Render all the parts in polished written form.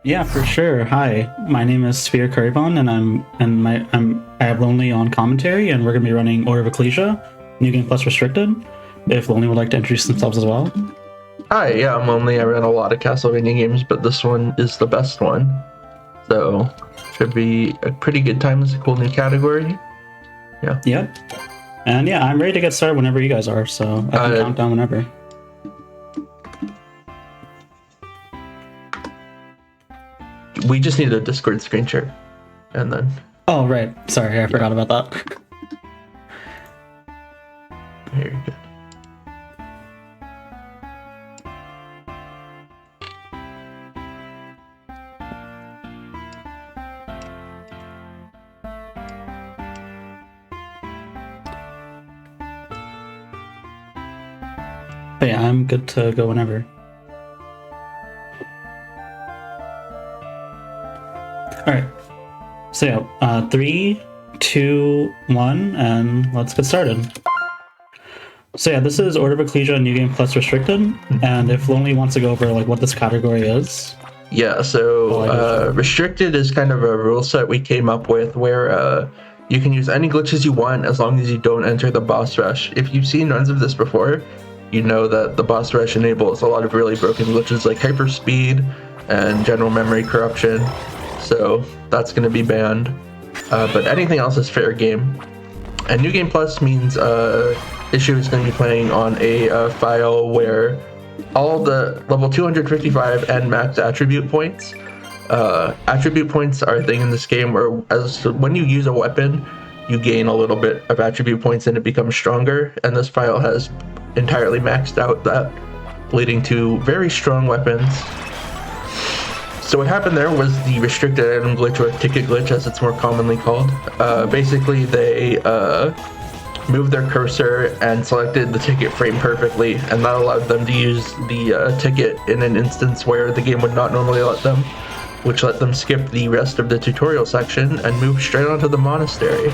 Yeah, for sure. Hi, my name is SphereKuribon, and I have Lonely on commentary, and we're gonna be running Order of Ecclesia, New Game Plus Restricted. If Lonely would like to introduce themselves as well. Hi, yeah, I'm Lonely. I ran a lot of Castlevania games, but this one is the best one. So, should be a pretty good time. It's a cool new category. Yeah. Yep. And yeah, I'm ready to get started whenever you guys are, so I can count down whenever. We just need a Discord screen share. And then... Oh, right. Sorry, I forgot about that. Very good. But yeah, I'm good to go whenever. Alright. So yeah, 3, 2, 1, and let's get started. So yeah, this is Order of Ecclesia New Game Plus Restricted, and if Lonely wants to go over like what this category is. Yeah, so Restricted is kind of a rule set we came up with where you can use any glitches you want as long as you don't enter the boss rush. If you've seen runs of this before, you know that the boss rush enables a lot of really broken glitches like hyperspeed and general memory corruption. So that's going to be banned. But anything else is fair game. And New Game Plus means issue is going to be playing on a file where all the level 255 and max attribute points. Attribute points are a thing in this game where when you use a weapon, you gain a little bit of attribute points and it becomes stronger. And this file has entirely maxed out that, leading to very strong weapons. So what happened there was the restricted item glitch, or ticket glitch as it's more commonly called. Basically they moved their cursor and selected the ticket frame perfectly, and that allowed them to use the ticket in an instance where the game would not normally let them, which let them skip the rest of the tutorial section and move straight onto the monastery.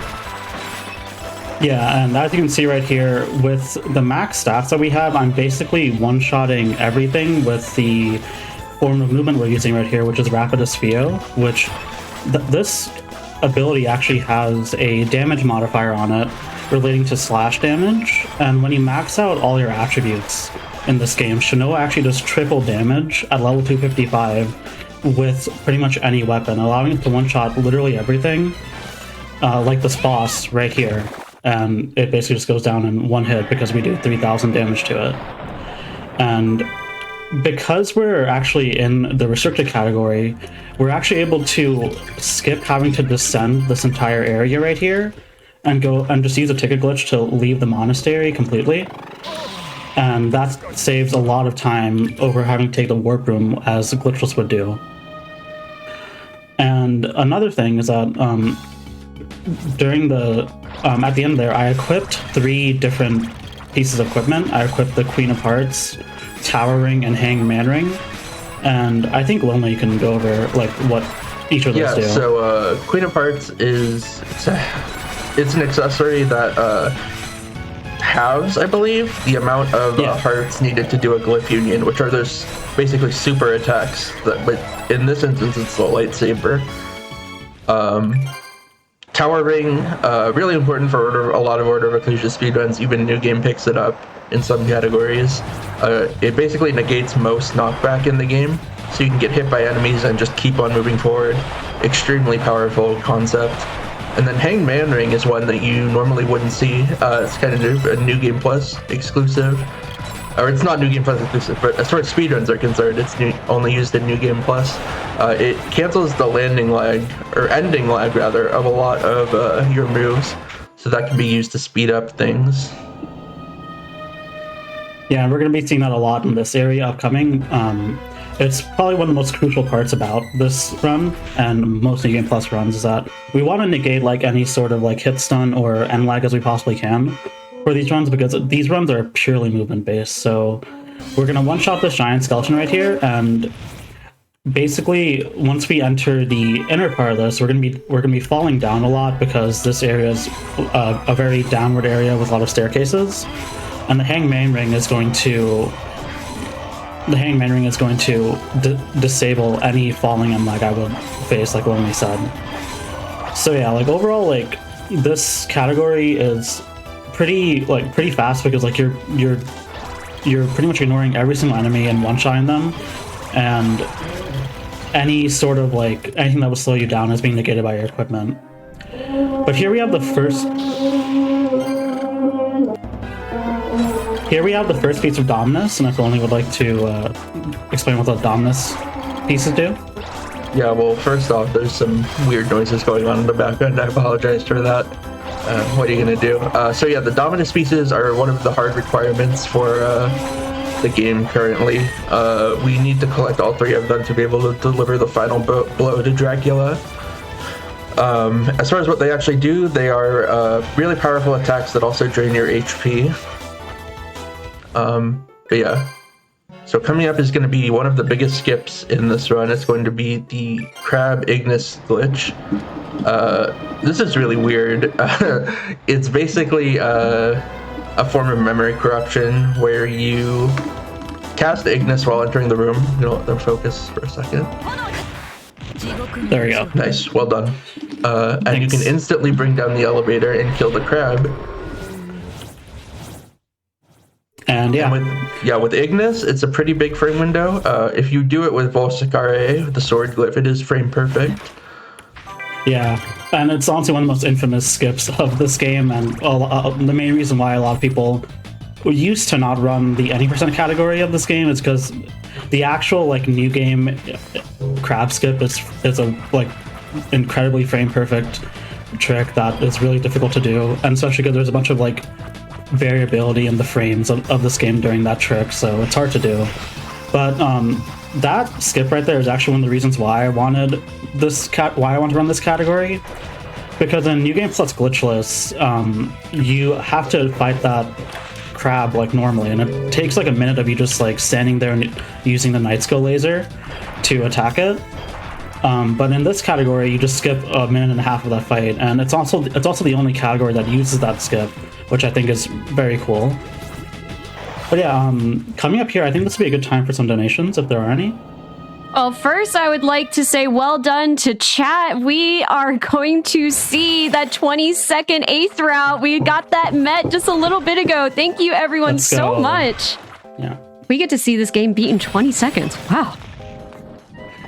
Yeah, and as you can see right here, with the max stats that we have, I'm basically one-shotting everything with the form of movement we're using right here, which is Rapidus Fio, which this ability actually has a damage modifier on it relating to slash damage, and when you max out all your attributes in this game, Shinoa actually does triple damage at level 255 with pretty much any weapon, allowing it to one-shot literally everything, like this boss right here. And it basically just goes down in one hit because we do 3,000 damage to it. And because we're actually in the restricted category, we're actually able to skip having to descend this entire area right here and go and just use a ticket glitch to leave the monastery completely. And that saves a lot of time over having to take the warp room as glitchless would do. And another thing is that during the at the end there, I equipped 3 different pieces of equipment. I equipped the Queen of Hearts, Tower Ring, and Hangman Ring. And I think Lonely can go over like what each of those do. Yeah, so Queen of Hearts is it's an accessory that halves, I believe, the amount of hearts needed to do a glyph union, which are those basically super attacks. But in this instance, it's the lightsaber. Tower Ring, really important for a lot of Order of Ecclesia speedruns. Even New Game picks it up in some categories. It basically negates most knockback in the game, so you can get hit by enemies and just keep on moving forward. Extremely powerful concept. And then Hangman Ring is one that you normally wouldn't see. It's kind of a New Game Plus exclusive. Or it's not New Game Plus exclusive, but as far as speedruns are concerned, it's only used in New Game Plus. It cancels the landing lag, or ending lag rather, of a lot of your moves, so that can be used to speed up things. Yeah, we're going to be seeing that a lot in this area upcoming. It's probably one of the most crucial parts about this run, and most New Game Plus runs, is that we want to negate like any sort of like hit stun or end lag as we possibly can for these runs, because these runs are purely movement based. So we're gonna one-shot this giant skeleton right here, and basically once we enter the inner part of this, we're gonna be falling down a lot because this area is a very downward area with a lot of staircases, and the Hangman Ring is going to the hangman ring is going to disable any falling and lag I would face, like Lonely said. So yeah, like overall, like this category is pretty fast because like you're pretty much ignoring every single enemy and one-shotting them, and any sort of like anything that would slow you down is being negated by your equipment. But here we have the first piece of Dominus, and if Lonely would like to explain what the Dominus pieces do. Yeah, well, first off, there's some weird noises going on in the background. I apologize for that. What are you going to do? So yeah, the Dominus pieces are one of the hard requirements for the game currently. We need to collect all 3 of them to be able to deliver the final blow to Dracula. As far as what they actually do, they are really powerful attacks that also drain your HP. But yeah. So coming up is going to be one of the biggest skips in this run. It's going to be the Crab Ignis glitch. This is really weird. It's basically a form of memory corruption where you cast Ignis while entering the room. You know, let them focus for a second. There we go. Nice, well done. And you can instantly bring down the elevator and kill the crab. And yeah, with Ignis, it's a pretty big frame window. If you do it with Volsicare, the sword glyph, it is frame perfect. Yeah, and it's honestly one of the most infamous skips of this game, and the main reason why a lot of people used to not run the any percent category of this game is because the actual like new game crab skip is a like incredibly frame perfect trick that is really difficult to do, and especially because there's a bunch of like variability in the frames of this game during that trick, so it's hard to do. But that skip right there is actually one of the reasons why I wanted to run this category, because in New Game Plus Glitchless, you have to fight that crab like normally, and it takes like a minute of you just like standing there and using the Night Skill laser to attack it. But in this category, you just skip a minute and a half of that fight, and it's also the only category that uses that skip, which I think is very cool. But yeah, coming up here, I think this would be a good time for some donations, if there are any. Well, first I would like to say well done to chat. We are going to see that 22nd 8th route. We got that met just a little bit ago. Thank you everyone so much. Yeah. We get to see this game beat in 20 seconds. Wow.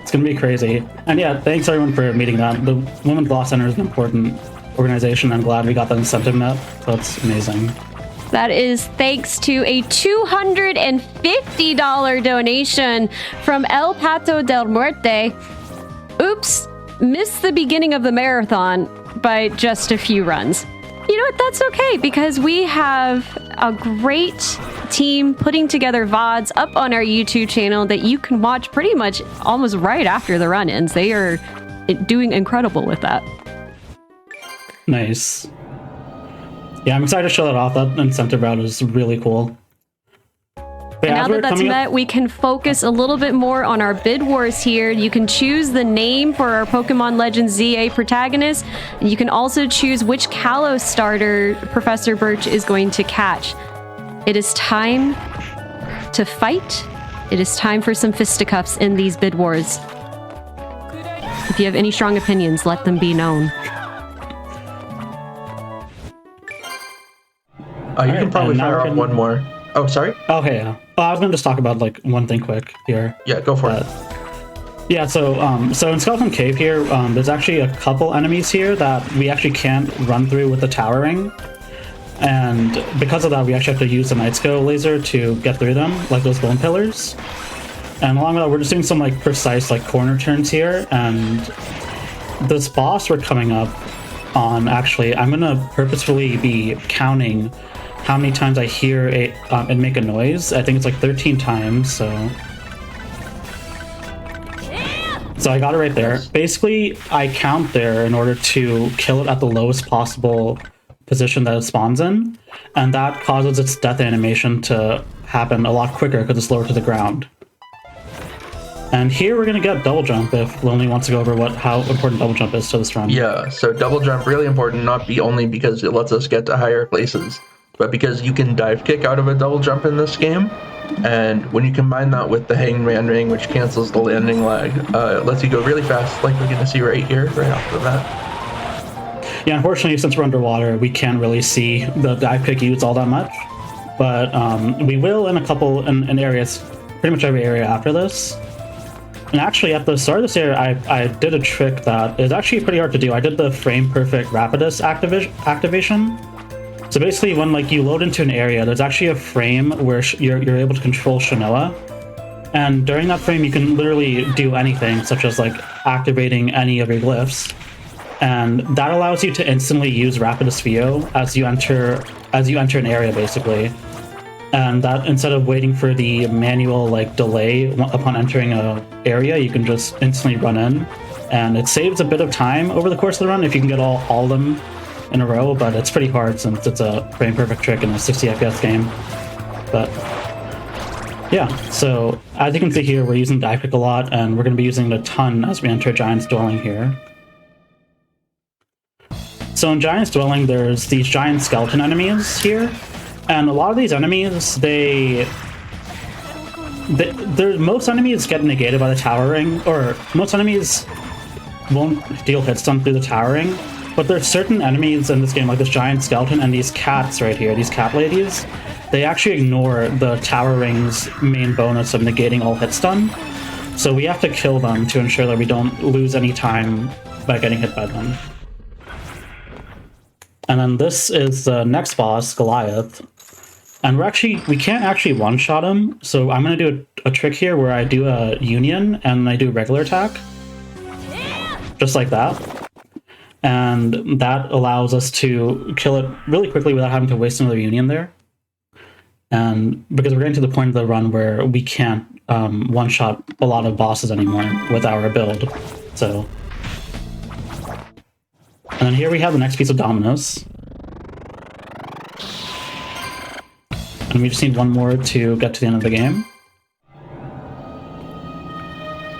It's going to be crazy. And yeah, thanks everyone for meeting that. The Women's Law Center is an important organization. I'm glad we got that incentive met. That's amazing. That is thanks to a $250 donation from El Pato del Muerte. Oops, missed the beginning of the marathon by just a few runs. You know what? That's okay, because we have a great team putting together VODs up on our YouTube channel that you can watch pretty much almost right after the run ends. They are doing incredible with that. Nice. Yeah, I'm excited to show that off. That incentive route is really cool. And now that that's met, we can focus a little bit more on our bid wars here. You can choose the name for our Pokemon Legends ZA protagonist. You can also choose which Kalos starter Professor Birch is going to catch. It is time to fight. It is time for some fisticuffs in these bid wars. If you have any strong opinions, let them be known. You can probably fire off one more. Oh, sorry? Okay, yeah. I was going to just talk about like one thing quick here. Yeah, go for it. Yeah, so in Skeleton Cave here, there's actually a couple enemies here that we actually can't run through with the Tower Ring. And because of that, we actually have to use the Night Skill laser to get through them, like those bone pillars. And along with that, we're just doing some like precise like corner turns here. And this boss we're coming up on, actually, I'm going to purposefully be counting how many times I hear it make a noise. I think it's like 13 times, so I got it right there. Basically, I count there in order to kill it at the lowest possible position that it spawns in, and that causes its death animation to happen a lot quicker because it's lower to the ground. And here we're going to get double jump if Lonely wants to go over how important double jump is to this run. Yeah, so double jump, really important, not only because it lets us get to higher places, but because you can dive kick out of a double jump in this game, And when you combine that with the Hangman Ring, which cancels the landing lag, it lets you go really fast, like we're going to see right here, right off the bat. Yeah, unfortunately, since we're underwater, we can't really see the dive pick used all that much. But we will in a couple in areas, pretty much every area after this. And actually, at the start of this area, I did a trick that is actually pretty hard to do. I did the frame perfect Rapidus activation. So basically, when like you load into an area, there's actually a frame where you're able to control Shinoa, and during that frame, you can literally do anything, such as like activating any of your glyphs, and that allows you to instantly use Rapidus Vio as you enter an area, basically. And that instead of waiting for the manual like delay upon entering a area, you can just instantly run in, and it saves a bit of time over the course of the run if you can get all of them in a row, but it's pretty hard since it's a frame perfect trick in a 60 FPS game. But yeah, so as you can see here, we're using dive pick a lot, and we're going to be using it a ton as we enter Giant's Dwelling here. So in Giant's Dwelling, there's these giant skeleton enemies here, and a lot of these enemies, most enemies get negated by the tower ring, or most enemies won't deal hit stun through the tower ring. But there's certain enemies in this game, like this giant skeleton and these cats right here, these cat ladies, they actually ignore the tower ring's main bonus of negating all hit stun. So we have to kill them to ensure that we don't lose any time by getting hit by them. And then this is the next boss, Goliath. And we can't actually one-shot him, so I'm going to do a trick here where I do a union and I do regular attack. Just like that. And that allows us to kill it really quickly without having to waste another union there. And because we're getting to the point of the run where we can't one-shot a lot of bosses anymore with our build. So, and then here we have the next piece of Dominus. And we just need one more to get to the end of the game.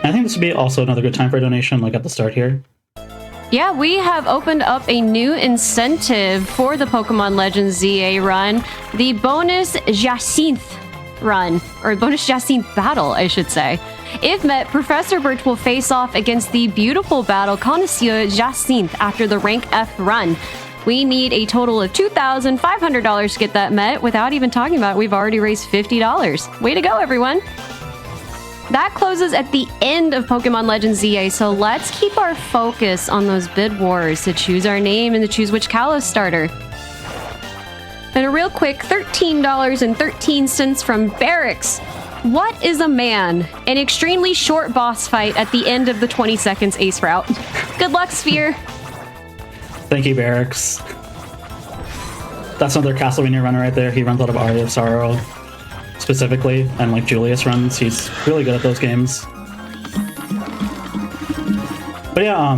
And I think this would be also another good time for a donation, like at the start here. Yeah, we have opened up a new incentive for the Pokemon Legends ZA run, the bonus Jacinth run, or bonus Jacinth battle, I should say. If met, Professor Birch will face off against the beautiful battle connoisseur Jacinth after the rank F run. We need a total of $2,500 to get that met. Without even talking about it, we've already raised $50. Way to go, everyone. That closes at the end of Pokemon Legends ZA, so let's keep our focus on those bid wars to choose our name and to choose which Kalos starter. And a real quick $13.13 from Barracks. What is a man? An extremely short boss fight at the end of the 20 seconds ace route. Good luck, Sphere. Thank you, Barracks. That's another Castlevania runner right there. He runs out of Aria of Sorrow. Specifically, and like Julius runs, he's really good at those games. But yeah,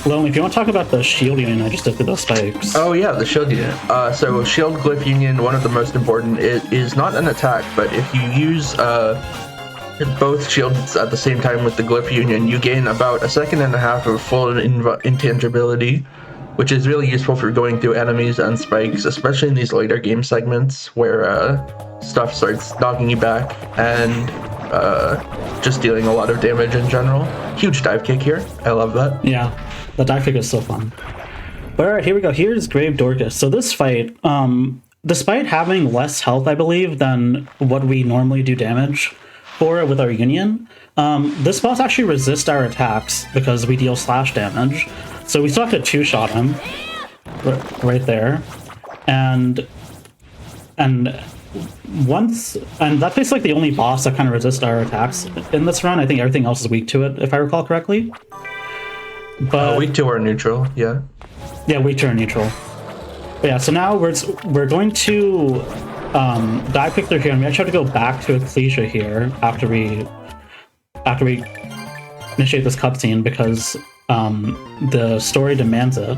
Lonely, if you want to talk about the shield union I just did with those spikes. Oh yeah, the shield union. So shield glyph union, one of the most important, it is not an attack, but if you use both shields at the same time with the glyph union, you gain about 1.5 seconds of full intangibility, which is really useful for going through enemies and spikes, especially in these later game segments where stuff starts knocking you back and just dealing a lot of damage in general. Huge dive kick here. I love that. Yeah, the dive kick is so fun. But alright, here we go. Here's Grave Dorcas. So this fight, despite having less health, I believe, than what we normally do damage for with our union, this boss actually resists our attacks because we deal slash damage. So we still have to two-shot him right there. And that's basically the only boss that kind of resists our attacks in this run. I think everything else is weak to it, if I recall correctly. But weak to or neutral, yeah. Yeah, weak to or neutral. But yeah, so now we're going to dive pick through here, and we actually have to go back to Ecclesia here after we initiate this cutscene because the story demands it.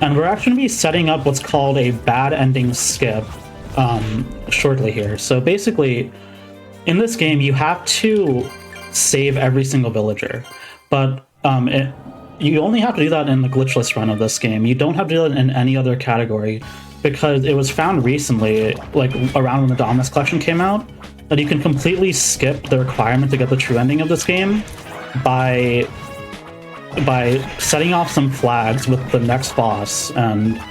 And we're actually going to be setting up what's called a bad ending skip shortly here. So basically, in this game, you have to save every single villager, but you only have to do that in the glitchless run of this game. You don't have to do it in any other category, because it was found recently, like around when the Dominus collection came out, that you can completely skip the requirement to get the true ending of this game by setting off some flags with the next boss. And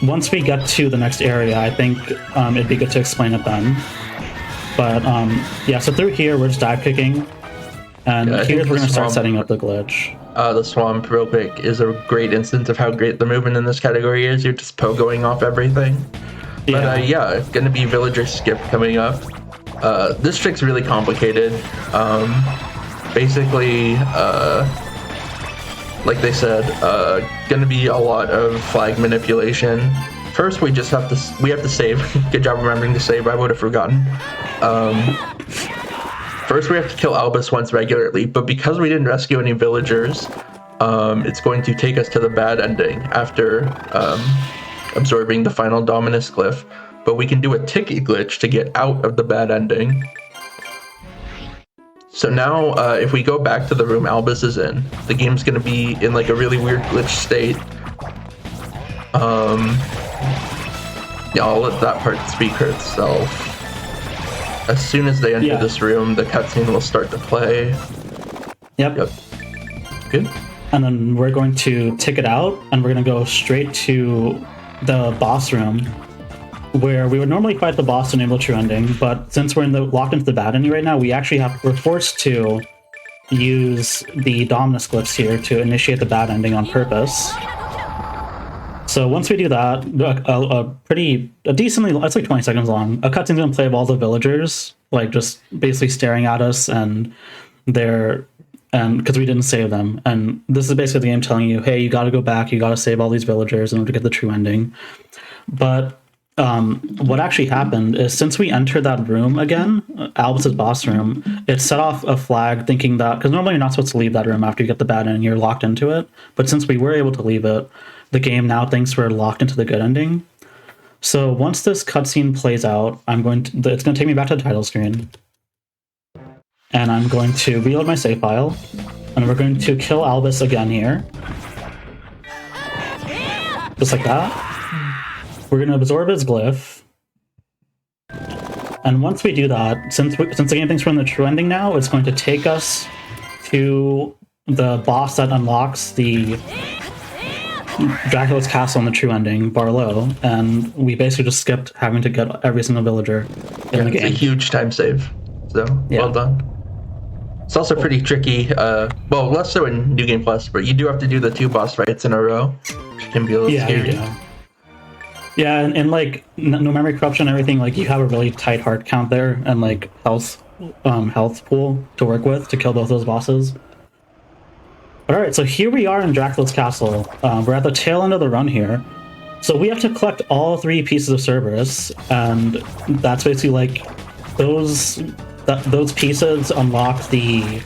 once we get to the next area, I think it'd be good to explain it then. But yeah, so through here, we're just dive kicking. And here's we're going to start setting up the glitch. The swamp, real quick, is a great instance of how great the movement in this category is. You're just pogoing off everything. But yeah, going to be villager skip coming up. This trick's really complicated. Basically, like they said, going to be a lot of flag manipulation. First, we just have to save. Good job remembering to save. I would have forgotten. First, we have to kill Albus once regularly, but because we didn't rescue any villagers, it's going to take us to the bad ending after absorbing the final Dominus glyph. But we can do a ticket glitch to get out of the bad ending. So now, if we go back to the room Albus is in, the game's going to be in like a really weird glitch state. Yeah, I'll let that part speak for itself. As soon as they enter this room, the cutscene will start to play. Yep. Good. And then we're going to tick it out, and we're going to go straight to the boss room, where we would normally fight the boss to enable true ending, but since we're locked into the bad ending right now, we're forced to use the Dominus glyphs here to initiate the bad ending on purpose. So once we do that, decently, it's like 20 seconds long. A cutscene's gonna play of all the villagers, like just basically staring at us, and because we didn't save them. And this is basically the game telling you, hey, you gotta go back, you gotta save all these villagers in order to get the true ending. But what actually happened is, since we entered that room again, Albus's boss room, it set off a flag thinking that, because normally you're not supposed to leave that room after you get the bad ending, you're locked into it. But since we were able to leave it, the game now thinks we're locked into the good ending. So once this cutscene plays out, it's going to take me back to the title screen. And I'm going to reload my save file. And we're going to kill Albus again here. Just like that. We're going to absorb his glyph. And once we do that, since the game thinks we're in the true ending now, it's going to take us to the boss that unlocks the Dracula's castle in the true ending, Barlow, and we basically just skipped having to get every single villager in the game. It's a huge time save, so well done. It's also pretty tricky, well, less so in New Game Plus, but you do have to do the 2 boss fights in a row, which can be a little scary. Yeah, and like, no memory corruption and everything, like, you have a really tight heart count there, and like, health pool to work with to kill both those bosses. Alright, so here we are in Dracula's castle. We're at the tail end of the run here. So we have to collect all 3 pieces of Cerberus, and that's basically like, those pieces unlock the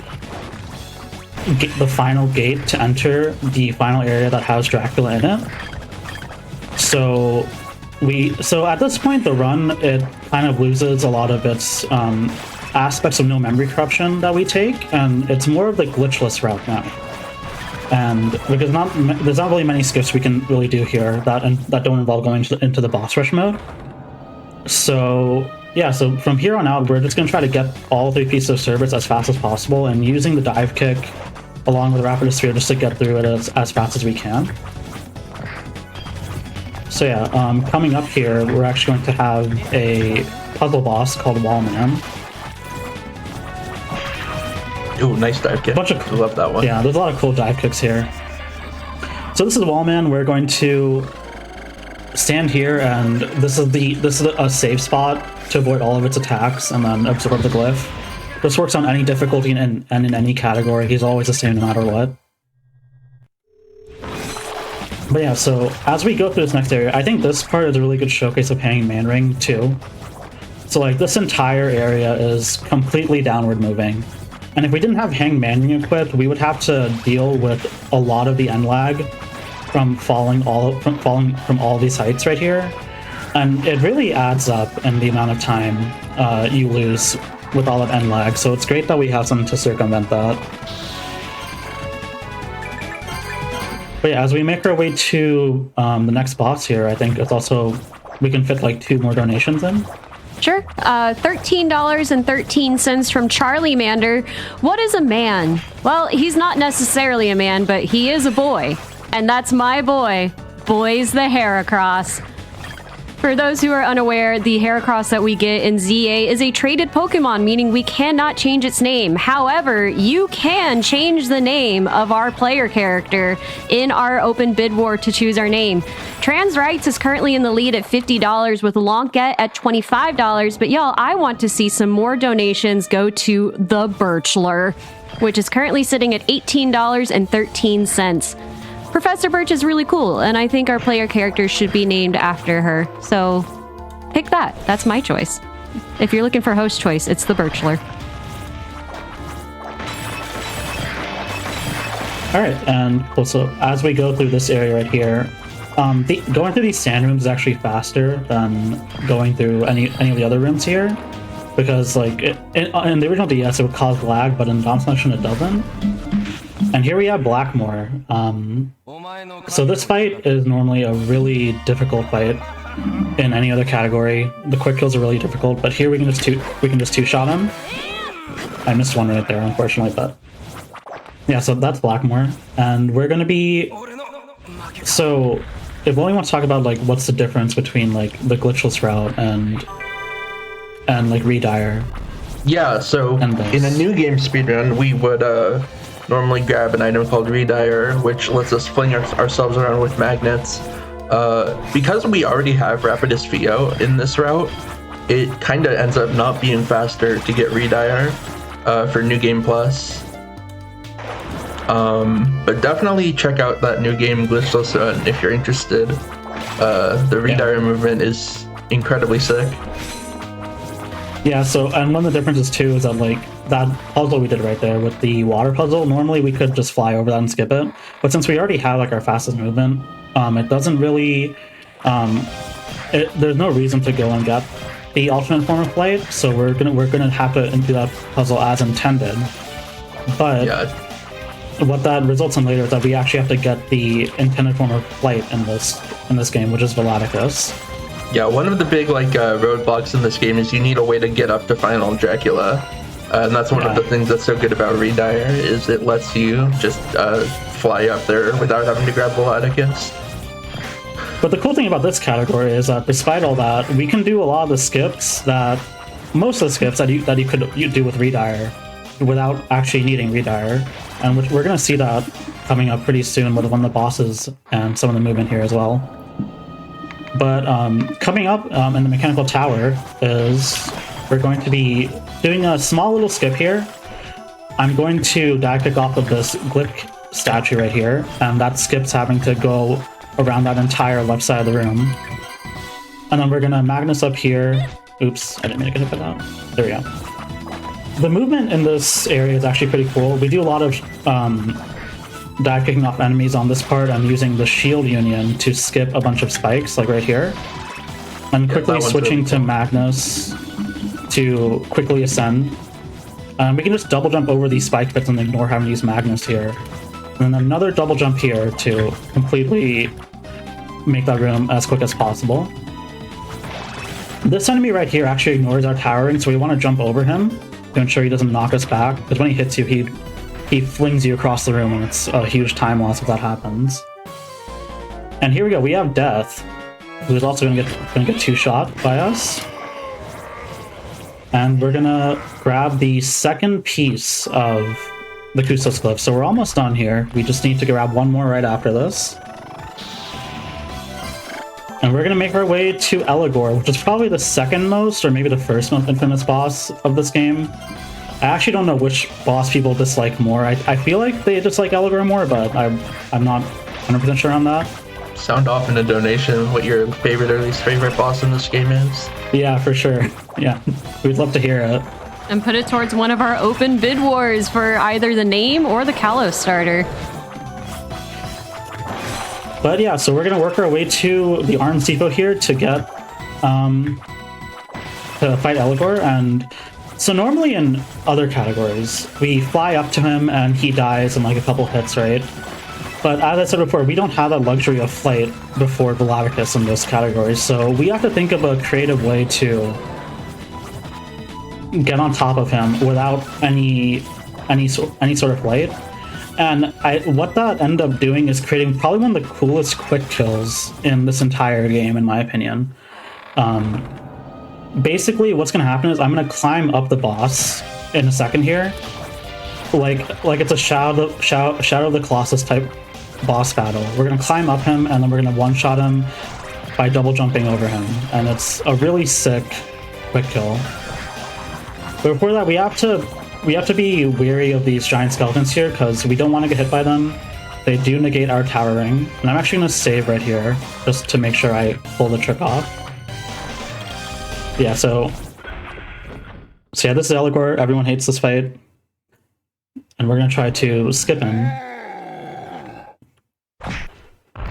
final gate to enter the final area that has Dracula in it. So at this point, the run, it kind of loses a lot of its aspects of no memory corruption that we take, and it's more of the glitchless route now. And because there's not really many skips we can really do here that don't involve going into the boss rush mode. So yeah, so from here on out, we're just going to try to get all 3 pieces of Cerberus as fast as possible, and using the dive kick along with the Rapid Sphere just to get through it as fast as we can. So yeah, coming up here, we're actually going to have a puzzle boss called Wallman. Ooh, nice dive kick. I love that one. Yeah, there's a lot of cool dive kicks here. So this is Wallman. We're going to stand here, and this is a safe spot to avoid all of its attacks, and then absorb the glyph. This works on any difficulty and in any category. He's always the same no matter what. But yeah, so as we go through this next area, I think this part is a really good showcase of Hanging Man Ring too. So like, this entire area is completely downward moving. And if we didn't have Hanged Man Ring equipped, we would have to deal with a lot of the end lag from falling from all these heights right here. And it really adds up in the amount of time you lose with all of end lag. So it's great that we have something to circumvent that. But yeah, as we make our way to the next boss here, I think it's also, we can fit like 2 more donations in. Sure. $13.13 from Charlie Mander. What is a man? Well, he's not necessarily a man, but he is a boy. And that's my boy, Boys the Heracross. For those who are unaware, the Heracross that we get in ZA is a traded Pokemon, meaning we cannot change its name. However, you can change the name of our player character in our open bid war to choose our name. Trans Rights is currently in the lead at $50 with Lonket at $25, but y'all, I want to see some more donations go to the Birchler, which is currently sitting at $18.13. Professor Birch is really cool, and I think our player character should be named after her. So, pick that. That's my choice. If you're looking for host choice, it's the Birchler. All right, and cool. So as we go through this area right here, going through these sand rooms is actually faster than going through any of the other rooms here, because like in the original DS it would cause lag, but in Dom Selection it doesn't. And here we have Blackmore. So this fight is normally a really difficult fight in any other category. The quick kills are really difficult, but here we can just two-shot him. I missed one right there, unfortunately, but yeah. So that's Blackmore, and we're gonna be. So if we only want to talk about like what's the difference between like the glitchless route and like Redire. Yeah. So in a new game speedrun, we would normally grab an item called Redire, which lets us fling ourselves around with magnets. Because we already have Rapidus Fio in this route, it kind of ends up not being faster to get Redire for New Game Plus. But definitely check out that new game Glitchless Run if you're interested. The Redire movement is incredibly sick. Yeah, so, and one of the differences too is that like that puzzle we did right there with the water puzzle, normally we could just fly over that and skip it, but since we already have like our fastest movement, it doesn't really, there's no reason to go and get the alternate form of flight, so we're gonna have to do that puzzle as intended. But yeah, what that results in later is that we actually have to get the intended form of flight in this game, which is Veladicus. Yeah, one of the big like roadblocks in this game is you need a way to get up to Final Dracula, and that's one of the things that's so good about Redire is it lets you just fly up there without having to grab Veladicus. But the cool thing about this category is that despite all that, we can do a lot of the skips that most of the skips that you could do with Redire without actually needing Redire, and we're going to see that coming up pretty soon with one of the bosses and some of the movement here as well. But coming up in the Mechanical Tower is we're going to be doing a small little skip here. I'm going to dive-kick off of this Glick statue right here, and that skip's having to go around that entire left side of the room. And then we're going to Magnus up here. Oops, I didn't mean to get hit by that. There we go. The movement in this area is actually pretty cool. We do a lot of dive kicking off enemies on this part. I'm using the shield union to skip a bunch of spikes, like right here. I'm quickly switching to Magnus to quickly ascend. We can just double jump over these spike pits and ignore having to use Magnus here. And then another double jump here to completely make that room as quick as possible. This enemy right here actually ignores our towering, so we want to jump over him to ensure he doesn't knock us back, because when he hits you, he flings you across the room, and it's a huge time loss if that happens. And here we go, we have Death, who's also gonna get two-shot by us. And we're gonna grab the second piece of the Kustos Glyph. So we're almost done here. We just need to grab one more right after this. And we're gonna make our way to Eligor, which is probably the second most, or maybe the first most infamous boss of this game. I actually don't know which boss people dislike more. I feel like they dislike Eligor more, but I'm not 100% sure on that. Sound off in a donation what your favorite or least favorite boss in this game is. Yeah, for sure. Yeah, we'd love to hear it. And put it towards one of our open bid wars for either the name or the Kalos starter. But yeah, so we're gonna work our way to the Arms Depot here to get to fight Eligor. And so normally in other categories, we fly up to him and he dies in like a couple hits, right? But as I said before, we don't have that luxury of flight before Veladicus in those categories, so we have to think of a creative way to get on top of him without any sort of light. And what that ended up doing is creating probably one of the coolest quick kills in this entire game, in my opinion. Basically, what's going to happen is I'm going to climb up the boss in a second here, like it's a Shadow of the Colossus type boss battle. We're going to climb up him, and then we're going to one-shot him by double jumping over him, and it's a really sick quick kill. But before that, we have to be wary of these giant skeletons here, because we don't want to get hit by them. They do negate our towering, and I'm actually going to save right here just to make sure I pull the trick off. Yeah, so yeah, this is Eligor. Everyone hates this fight, and we're going to try to skip him.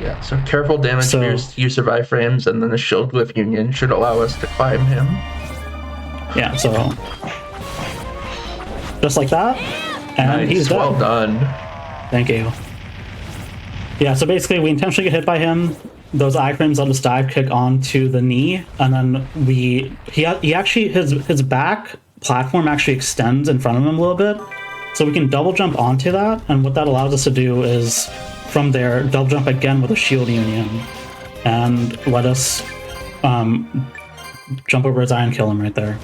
Yeah, so careful damage you survive frames, and then the shield glyph union should allow us to climb him. Yeah, so just like that, and nice. He's dead. Well done. Thank you. Yeah, so basically we intentionally get hit by him. Those iframes let us dive kick onto the knee, and then he actually his back platform actually extends in front of him a little bit, so we can double jump onto that. And what that allows us to do is from there double jump again with a shield union, and let us jump over his eye and kill him right there.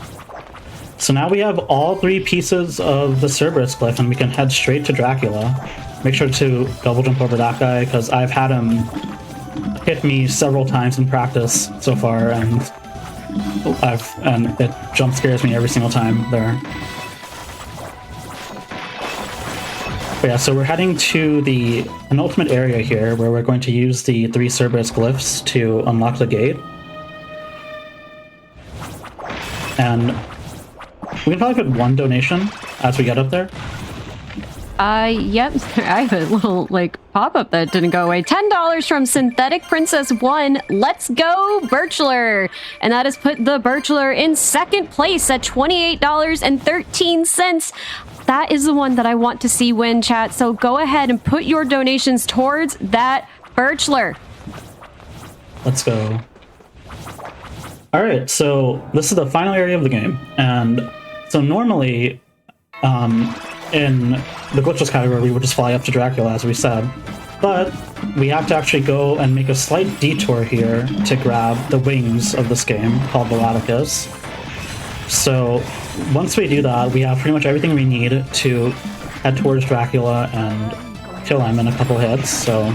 So now we have all 3 pieces of the Cerberus glyph, and we can head straight to Dracula. Make sure to double jump over that guy, because I've had him hit me several times in practice so far, and it jump scares me every single time there. But yeah, so we're heading to the penultimate area here, where we're going to use the 3 Cerberus glyphs to unlock the gate. And we can probably put 1 donation as we get up there. Yep. I have a little, pop-up that didn't go away. $10 from Synthetic Princess 1. Let's go, Birchler! And that has put the Birchler in second place at $28.13. That is the one that I want to see win, chat. So go ahead and put your donations towards that Birchler. Let's go. Alright, so this is the final area of the game. And so normally, in the glitchless category, we would just fly up to Dracula, as we said. But we have to actually go and make a slight detour here to grab the wings of this game, called Volaticus. So once we do that, we have pretty much everything we need to head towards Dracula and kill him in a couple hits. So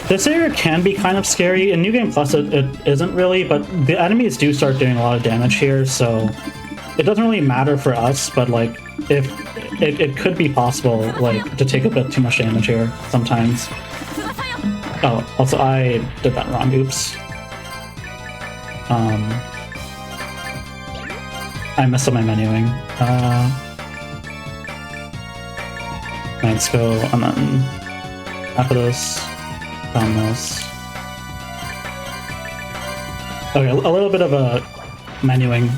this area can be kind of scary. In New Game Plus, it isn't really, but the enemies do start doing a lot of damage here, so it doesn't really matter for us, but if it could be possible to take a bit too much damage here sometimes. Oh, also I did that wrong, oops. I messed up my menuing. Let's go, and then after this, on this. Okay, a little bit of a menuing.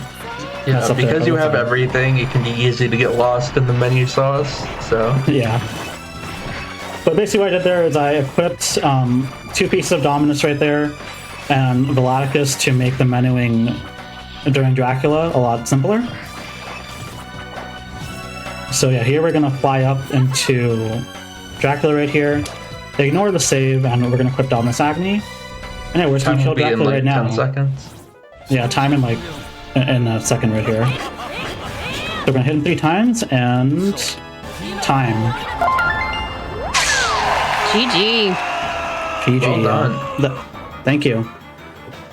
Yeah, because you have everything, it can be easy to get lost in the menu sauce, so... Yeah. But basically what I did there is I equipped 2 pieces of Dominus right there, and Volaticus to make the menuing during Dracula a lot simpler. So yeah, here we're going to fly up into Dracula right here, ignore the save, and we're going to equip Dominus Agni. And yeah, we're just going to kill Dracula right now. 10 seconds. Yeah, time in a second right here. So we're gonna hit him 3 times, and time. GG. GG. Well done. Thank you.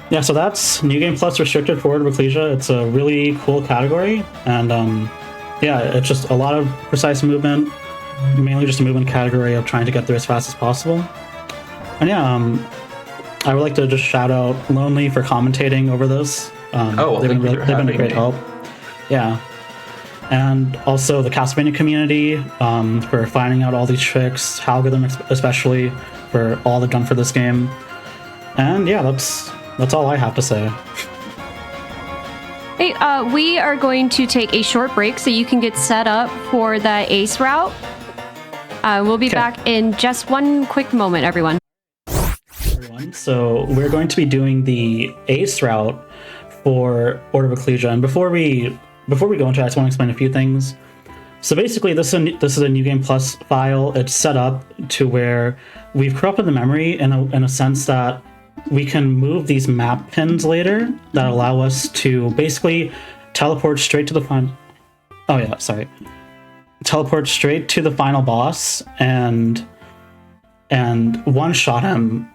Yeah, so that's New Game Plus restricted forward of Ecclesia. It's a really cool category, and yeah, it's just a lot of precise movement, mainly just a movement category of trying to get through as fast as possible. And yeah, I would like to just shout out Lonely for commentating over this. They've been a great help. Yeah. And also the Castlevania community for finding out all these tricks, Algorithm especially, for all they've done for this game. And yeah, that's all I have to say. Hey, we are going to take a short break so you can get set up for that ace route. We'll be back in just one quick moment, everyone. So we're going to be doing the ace route for Order of Ecclesia. And before we go into it, I just want to explain a few things. So basically, this is a New Game Plus file. It's set up to where we've corrupted the memory in a sense that we can move these map pins later that allow us to basically teleport straight to the final. Oh yeah, sorry. Teleport straight to the final boss and one-shot him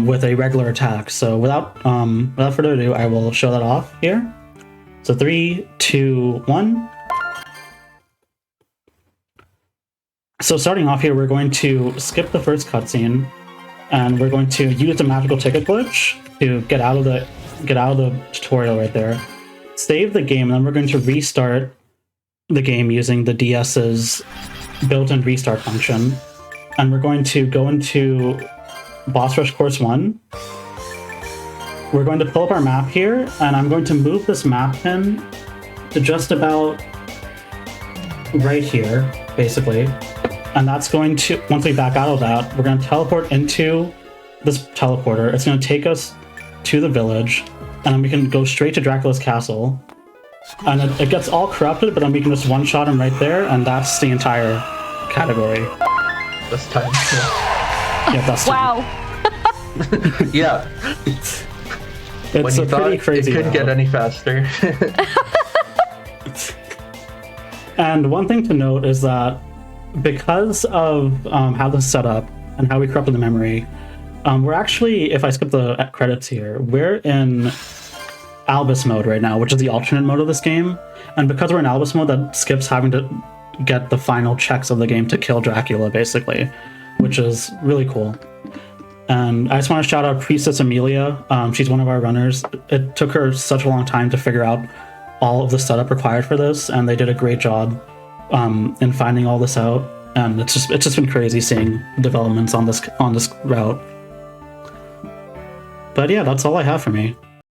with a regular attack. So without further ado, I will show that off here. So 3, 2, 1. So starting off here, we're going to skip the first cutscene, and we're going to use the magical ticket glitch to get out of the tutorial right there. Save the game, and then we're going to restart the game using the DS's built-in restart function. And we're going to go into Boss Rush Course 1. We're going to pull up our map here, and I'm going to move this map pin to just about right here, basically. And that's going to, once we back out of that, we're going to teleport into this teleporter. It's going to take us to the village, and then we can go straight to Dracula's castle. And it gets all corrupted, but then we can just one-shot him right there, and that's the entire category. That's time. Yeah, that's time. Wow. Yeah. It's a pretty crazy. It couldn't get any faster. And one thing to note is that because of how this is set up and how we corrupted the memory, we're actually, if I skip the credits here, we're in Albus mode right now, which is the alternate mode of this game. And because we're in Albus mode, that skips having to get the final checks of the game to kill Dracula, basically, which is really cool. And I just want to shout out Priestess Amelia. She's one of our runners. It took her such a long time to figure out all of the setup required for this, and they did a great job in finding all this out. And it's just been crazy seeing developments on this route. But yeah, that's all I have for me.